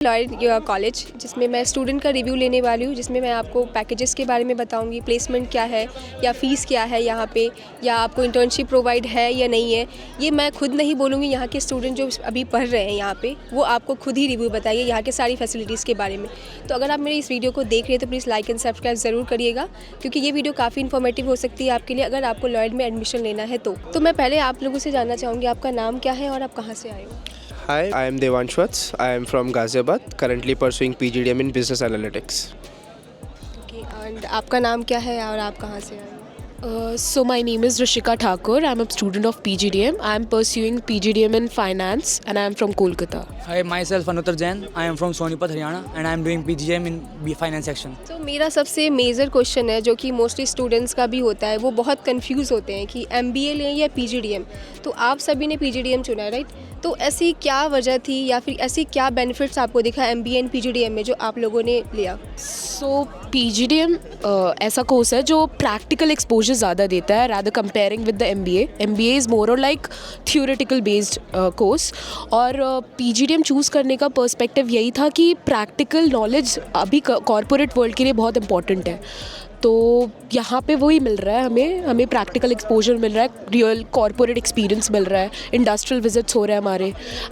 Lloyd college, जिसमें मैं student का रिव्यू लेने वाली हूँ, जिसमें मैं आपको पैकेजेस के बारे में बताऊंगी, प्लेसमेंट क्या है या फ़ीस क्या है यहाँ पे, या आपको इंटर्नशिप प्रोवाइड है या नहीं है। ये मैं खुद नहीं बोलूँगी, यहाँ के स्टूडेंट जो अभी पढ़ रहे हैं यहाँ पे वो आपको खुद ही रिव्यू बताइए यहाँ के सारी फैसिलिटीज़ के बारे में। तो अगर आप मेरी इस वीडियो को देख रहे हैं तो प्लीज़ लाइक एंड सब्सक्राइब ज़रूर करिएगा, क्योंकि ये वीडियो काफ़ी इन्फॉर्मेटिव हो सकती है आपके लिए अगर आपको लॉयड में एडमिशन लेना है तो मैं पहले आप लोगों से जानना चाहूँगी आपका नाम क्या है और आप कहाँ से आए हो। Hi, I am Devansh Vats. I am from Ghaziabad, currently pursuing PGDM in Business Analytics. Okay, and आपका नाम क्या है और आप कहाँ से आए हो। So my name is Rishika Thakur. I'm a student of PGDM. I'm pursuing PGDM in finance and I'm from Kolkata. Hi, myself Anutar Jain. I am from Sonipat, Haryana and I am doing PGM in finance section. तो मेरा सबसे major question है जो कि mostly students का भी होता है, वो बहुत कंफ्यूज होते हैं कि MBA लें या PGDM। तो आप सभी ने PGDM चुना है, राइट? तो ऐसी क्या वजह थी या फिर ऐसी क्या बेनिफिट्स आपको दिखा MBA एंड PGDM में जो आप लोगों ने लिया। So PGDM ऐसा कोर्स है जो प्रैक्टिकल एक्सपोजर ज़्यादा देता है rather comparing with the MBA. MBA is more or like theoretical based course और PGDM चूज़ करने का पर्सपेक्टिव यही था कि प्रैक्टिकल नॉलेज अभी कॉर्पोरेट वर्ल्ड के लिए बहुत इंपॉर्टेंट है। तो यहाँ पे वही मिल रहा है, हमें प्रैक्टिकल एक्सपोजर मिल रहा है, रियल कॉर्पोरेट एक्सपीरियंस मिल रहा है, इंडस्ट्रियल विजिट्स हो रहे हैं हमारे,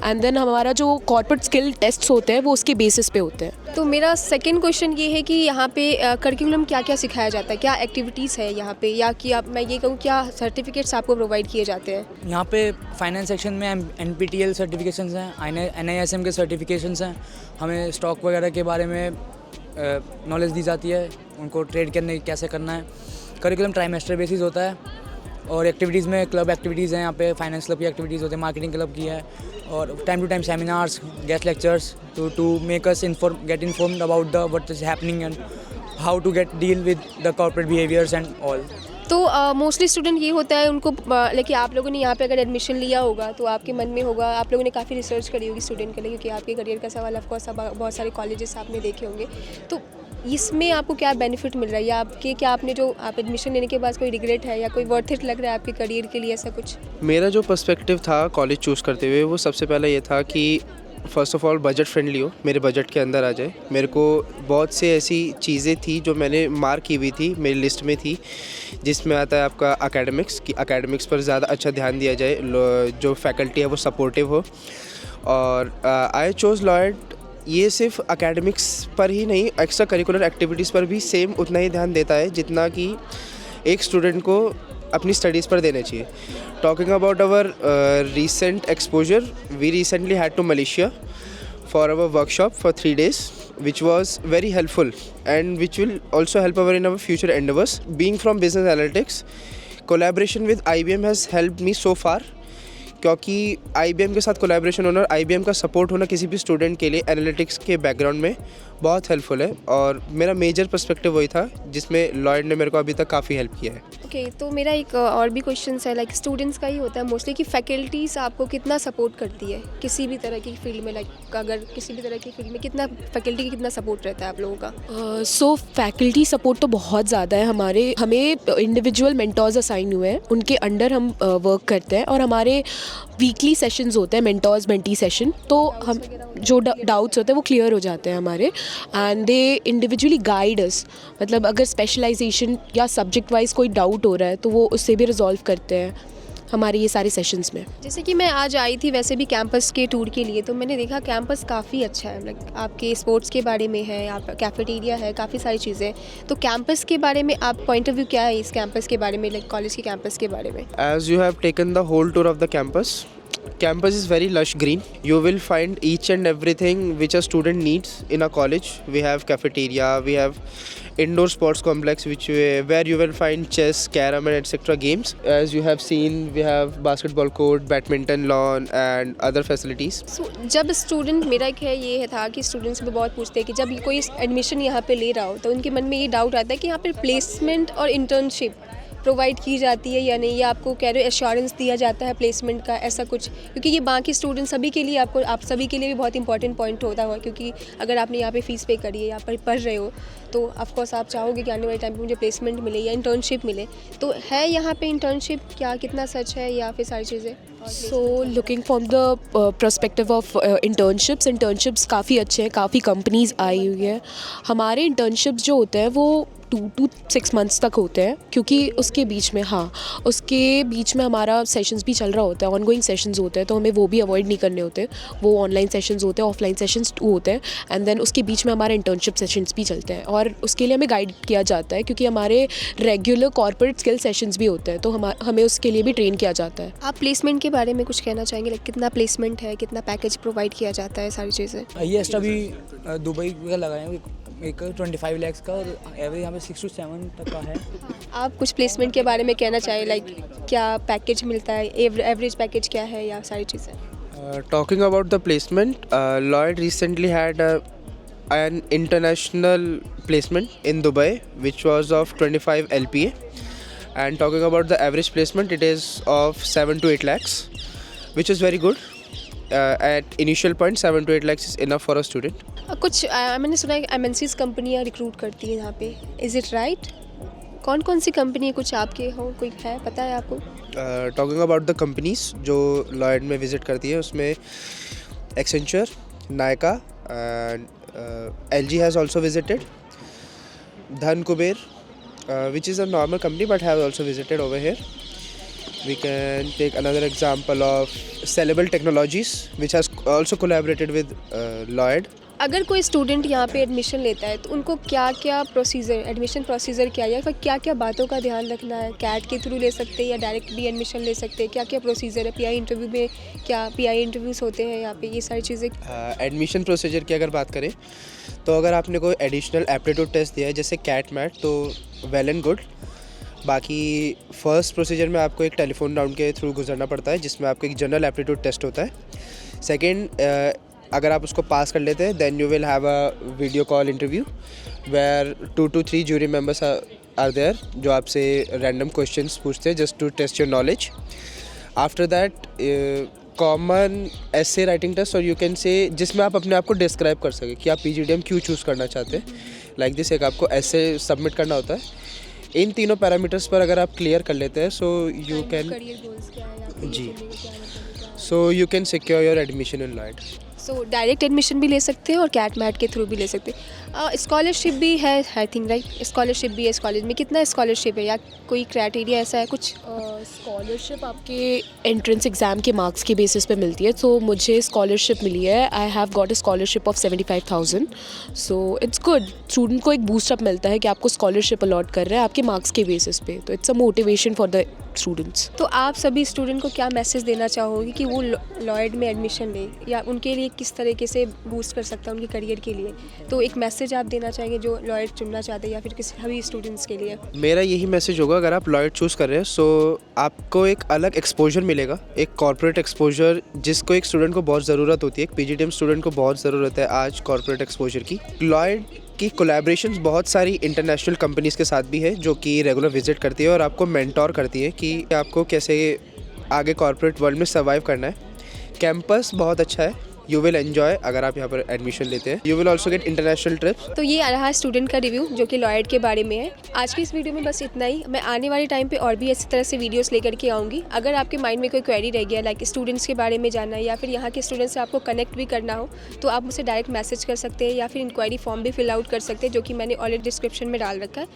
एंड देन हमारा जो कॉर्पोरेट स्किल टेस्ट्स होते हैं वो उसके बेसिस पे होते हैं। तो मेरा सेकंड क्वेश्चन ये है कि यहाँ पे करिकुलम क्या क्या सिखाया जाता है, क्या एक्टिविटीज़ है यहाँ पे, या कि आप मैं ये कहूँ क्या सर्टिफिकेट्स आपको प्रोवाइड किए जाते हैं। यहाँ पे फाइनेंस सेक्शन में NPTEL सर्टिफिकेशंस हैं, NISM के सर्टिफिकेशंस हैं, हमें स्टॉक वगैरह के बारे में नॉलेज दी जाती है, उनको ट्रेड करने कैसे करना है। करिकुलम ट्राइमेस्टर बेसिस होता है और एक्टिविटीज़ में क्लब एक्टिविटीज़ हैं, यहाँ पे फाइनेंस क्लब की एक्टिविटीज़ होती है, मार्केटिंग क्लब की है और time to time seminars, guest lectures to make us get informed about the what is happening and how to get deal with the corporate behaviours and all. तो mostly student ये होता है उनको, लेकिन आप लोगों ने यहाँ पे अगर एडमिशन लिया होगा तो आपके मन में होगा, आप लोगों ने काफ़ी रिसर्च करी होगी स्टूडेंट के लिए, क्योंकि आपके करियर का सवाल ऑफकोर्स बहुत सारे कॉलेजेस आपने देखे होंगे। तो इसमें आपको क्या बेनिफिट मिल रहा है, या आपके क्या आपने जो आप एडमिशन लेने के बाद कोई रिग्रेट है या कोई वर्थ इट लग रहा है आपके करियर के लिए, ऐसा कुछ। मेरा जो पर्सपेक्टिव था कॉलेज चूज़ करते हुए वो सबसे पहला ये था कि first of all budget friendly हो, मेरे बजट के अंदर आ जाए। मेरे को बहुत से ऐसी चीज़ें थी जो मैंने मार्क की हुई थी, मेरी लिस्ट में थी, जिसमें आता है आपका एकेडमिक्स, कि एकेडमिक्स पर ज़्यादा अच्छा ध्यान दिया जाए, जो फैकल्टी है वो सपोर्टिव हो। और आई चोज़ लॉयड, ये सिर्फ एकेडमिक्स पर ही नहीं, एक्स्ट्रा करिकुलर एक्टिविटीज़ पर भी सेम उतना ही ध्यान देता है जितना कि एक स्टूडेंट को अपनी स्टडीज़ पर देना चाहिए। Talking about our recent exposure, we recently had to Malaysia for our workshop for 3 days, which was very helpful and which will also help in our future endeavors. Being from business analytics, collaboration with IBM has helped me so far, क्योंकि IBM के साथ collaboration होना और IBM का support होना किसी भी student के लिए एनालिटिक्स के बैकग्राउंड में बहुत हेल्पफुल है। और मेरा मेजर पर्सपेक्टिव वही था जिसमें लॉयड ने मेरे को अभी तक काफ़ी हेल्प किया है। ओके, तो मेरा एक और भी क्वेश्चन है, लाइक स्टूडेंट्स का ही होता है मोस्टली कि फैकल्टीज़ आपको कितना सपोर्ट करती है किसी भी तरह की फील्ड में, लाइक अगर किसी भी तरह की फील्ड में कितना फैकल्टी की कितना सपोर्ट रहता है आप लोगों का। सो फैकल्टी सपोर्ट तो बहुत ज़्यादा है हमें इंडिविजुअल मेंटर्स असाइन हुए हैं, उनके अंडर हम वर्क करते हैं और हमारे वीकली सेशंस होते हैं, मेंटर्स मेंटी सेशन। तो हम जो डाउट्स होते हैं वो क्लियर हो जाते हैं हमारे, and they individually guide us. मतलब अगर स्पेशलाइजेशन या सब्जेक्ट वाइज कोई डाउट हो रहा है तो वो उससे भी रिजॉल्व करते हैं हमारे ये सारे सेशंस में। जैसे कि मैं आज आई थी वैसे भी कैंपस के टूर के लिए, तो मैंने देखा कैंपस काफ़ी अच्छा है, लाइक आपके स्पोर्ट्स के बारे में है, आप कैफेटेरिया है, काफ़ी सारी चीज़ें। तो कैंपस के बारे में आप पॉइंट ऑफ व्यू क्या है इस कैंपस के बारे में, लाइक कॉलेज के कैंपस के बारे में। As you have taken the whole tour of the campus is very lush green. You will find each and everything which a student needs in a college. We have cafeteria, we have indoor sports complex where you will find chess, carom and etc. games. As you have seen, we have basketball court, badminton lawn and other facilities. So, जब student, मेरा एक है ये था कि students भी बहुत पूछते हैं कि जब कोई एडमिशन यहाँ पे ले रहा हो तो उनके मन में ये डाउट आता है कि यहाँ पे प्लेसमेंट और इंटर्नशिप प्रोवाइड की जाती है या नहीं, या आपको कह रहे हो एश्योरेंस दिया जाता है प्लेसमेंट का, ऐसा कुछ। क्योंकि ये बाकी स्टूडेंट सभी के लिए आप सभी के लिए भी बहुत इंपॉर्टेंट पॉइंट होता है, क्योंकि अगर आपने यहाँ पे फीस पे करी है, यहाँ पर पढ़ रहे हो, तो ऑफकोर्स आप चाहोगे कि आने वाले टाइम पे मुझे प्लेसमेंट मिले या इंटर्नशिप मिले। तो है यहाँ पे इंटर्नशिप क्या कितना सच है या फिर सारी चीज़ें। So looking from the perspective of internships काफ़ी अच्छे हैं, काफ़ी कंपनीज आई हुई है. हमारे इंटर्नशिप्स जो होते हैं वो 2 to 6 मंथ्स तक होते हैं, क्योंकि उसके बीच में हमारा सेशंस भी चल रहा होता है, ऑनगोइंग सेशंस होते हैं, तो हमें वो भी अवॉइड नहीं करने होते. वो ऑनलाइन सेशंस होते हैं, ऑफलाइन सेशंस होते हैं, एंड देन उसके बीच में हमारे इंटर्नशिप सेशंस भी चलते हैं, और उसके लिए हमें गाइड किया जाता है, क्योंकि हमारे रेगुलर कॉर्पोरेट स्किल सेशंस भी होते हैं, तो हमें उसके लिए भी ट्रेन किया जाता है. आप प्लेसमेंट के बारे में कुछ कहना चाहेंगे, लाइक कितना प्लेसमेंट है, कितना पैकेज प्रोवाइड किया जाता है, सारी चीज़ें? ये अभी दुबई का लगाए हैं एक 25 lakhs का, और एवरेज यहाँ पे 6 to 7 तक का है. आप कुछ प्लेसमेंट के बारे में कहना चाहें, लाइक क्या पैकेज मिलता है, एवरेज पैकेज क्या है, या सारी चीज़ें? Talking about the placement, Lloyd recently had an international placement in Dubai, which was of 25 LPA. And talking about the average placement, it is of 7 to 8 lakhs, which is very good. At initial point, 7 to 8 lakhs is enough for a student. कुछ मैंने सुना है MNCs कंपनियाँ recruit करती हैं यहाँ पे, is it right? कौन कौन सी कंपनी, कुछ आपके हो, कोई है, पता है आपको? टॉकिंग अबाउट द कंपनीज जो लॉयड में विज़िट करती है, उसमें Accenture, Nykaa and LG has also visited. धन Kuber, which is a normal company but have also visited over here. We can take another example of Sellable Technologies, which has also collaborated with Lloyd. अगर कोई student यहाँ पे admission लेता है तो उनको क्या क्या प्रोसीजर, एडमिशन प्रोसीजर क्या है, या फिर क्या क्या बातों का ध्यान रखना है? कैट के थ्रू ले सकते हैं या डायरेक्ट भी एडमिशन ले सकते हैं? क्या क्या प्रोसीजर है? PI इंटरव्यू में क्या PI इंटरव्यूज़ होते हैं यहाँ पे, ये सारी चीज़ें? एडमिशन प्रोसीजर की अगर बात करें तो अगर आपने कोई एडिशनल एप्टीट्यूड टेस्ट दिया है जैसे कैट मैट, तो वेल एंड गुड. बाकी फर्स्ट प्रोसीजर में आपको एक टेलीफोन राउंड के थ्रू गुजरना पड़ता है, जिसमें आपको एक जनरल एप्टीट्यूड टेस्ट होता है. सेकेंड, अगर आप उसको पास कर लेते हैं then you will have a video call interview where 2 to 3 jury members are there, जो आपसे रैंडम क्वेश्चंस पूछते हैं just to test your knowledge. After that common essay writing test, और यू कैन से जिसमें आप अपने आप को डिस्क्राइब कर सकें कि आप PGDM क्यों चूज़ करना चाहते हैं. लाइक दिस एक आपको ऐसे सबमिट करना होता है. इन तीनों पैरामीटर्स पर अगर आप क्लियर कर लेते हैं, so you can career goals क्या है आपके? जी. क्या मतलब? So you can secure your admission in Lloyd. So direct admission भी ले सकते हैं और कैट मैट के थ्रू भी ले सकते हैं. स्कॉलरशिप भी है आई थिंक, राइट? स्कॉलरशिप भी है इस कॉलेज में. कितना स्कॉलरशिप है, या कोई क्राइटेरिया ऐसा है कुछ? स्कॉलरशिप आपके एंट्रेंस एग्ज़ाम के मार्क्स के बेसिस पे मिलती है. तो मुझे स्कॉलरशिप मिली है, I have got a scholarship of 75,000. So it's good. Student को एक बूस्टअप मिलता है कि आपको स्कॉलरशिप अलॉट कर रहे हैं आपके मार्क्स के बेसिस पे, तो it's a motivation for the students. तो आप सभी स्टूडेंट को क्या मैसेज देना चाहोगे कि वो लॉयड में एडमिशन ले, या उनके लिए किस तरीके से बूस्ट कर सकता है उनके करियर के लिए? तो एक मैसेज आप देना चाहेंगे जो लॉयड चुनना चाहते हैं, या फिर किसी सभी स्टूडेंट्स के लिए? मेरा यही मैसेज होगा, अगर आप लॉयड चूज़ कर रहे हैं सो आपको एक अलग एक्सपोजर मिलेगा, एक कॉर्पोरेट एक्सपोजर जिसको एक स्टूडेंट को बहुत ज़रूरत होती है. एक PGDM स्टूडेंट को बहुत ज़रूरत है आज कॉर्पोरेट एक्सपोजर की. लॉयड की कोलैबोरेशंस बहुत सारी इंटरनेशनल कंपनीज़ के साथ भी है जो कि रेगुलर विजिट करती है और आपको मेंटोर करती है कि आपको कैसे आगे कॉर्पोरेट वर्ल्ड में सर्वाइव करना है. कैंपस बहुत अच्छा है, यू विल एन्जॉय अगर आप यहाँ पर एडमिशन लेते हैं. You will also get international trips. तो ये रहा स्टूडेंट का रिव्यू जो कि लॉयड के बारे में है. आज की इस वीडियो में बस इतना ही. मैं आने वाले टाइम पे और भी इसी तरह से वीडियोस लेकर के आऊँगी. अगर आपके माइंड में कोई क्वेरी रह गया, लाइक स्टूडेंट्स के बारे में जानना है, या फिर यहाँ के स्टूडेंट्स से आपको कनेक्ट भी करना हो, तो आप मुझे डायरेक्ट मैसेज कर सकते हैं, या फिर इंक्वायरी फॉर्म भी फिल आउट कर सकते हैं, जो कि मैंने ऑलरेडी डिस्क्रिप्शन में डाल रखा है.